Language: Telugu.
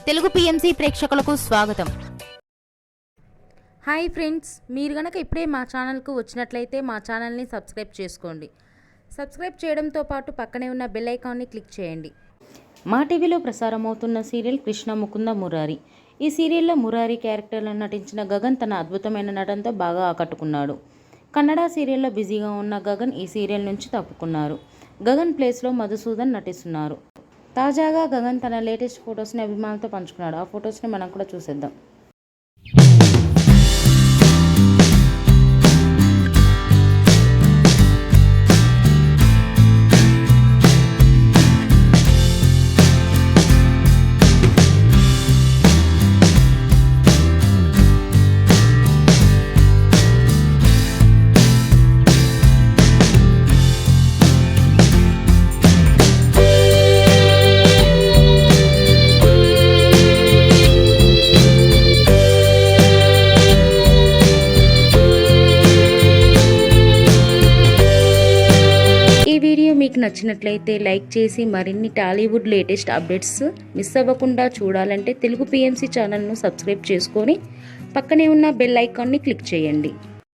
తెలుగు పిఎంసి ప్రేక్షకులకు స్వాగతం. హాయ్ ఫ్రెండ్స్, మీరు గనక ఇప్పుడే మా ఛానల్కు వచ్చినట్లయితే మా ఛానల్ని సబ్స్క్రైబ్ చేసుకోండి. సబ్స్క్రైబ్ చేయడంతో పాటు పక్కనే ఉన్న బెల్ ఐకాన్ని క్లిక్ చేయండి. మా టీవీలో ప్రసారమవుతున్న సీరియల్ కృష్ణ ముకుంద మురారి. ఈ సీరియల్లో మురారి క్యారెక్టర్లో నటించిన గగన్ తన అద్భుతమైన నటనతో బాగా ఆకట్టుకున్నాడు. కన్నడ సీరియల్లో బిజీగా ఉన్న గగన్ ఈ సీరియల్ నుంచి తప్పుకున్నారు. గగన్ ప్లేస్లో మధుసూదన్ నటిస్తున్నారు. తాజాగా గగన్ తన లేటెస్ట్ ఫొటోస్ని అభిమానులతో పంచుకున్నాడు. ఆ ఫొటోస్ని మనం కూడా చూసేద్దాం. మీకు నచ్చినట్లయితే లైక్ చేసి మరిన్ని టాలీవుడ్ లేటెస్ట్ అప్డేట్స్ మిస్ అవ్వకుండా చూడాలంటే తెలుగు పిఎంసి ఛానల్ను సబ్స్క్రైబ్ చేసుకొని పక్కనే ఉన్న బెల్ ఐకాన్ని క్లిక్ చేయండి.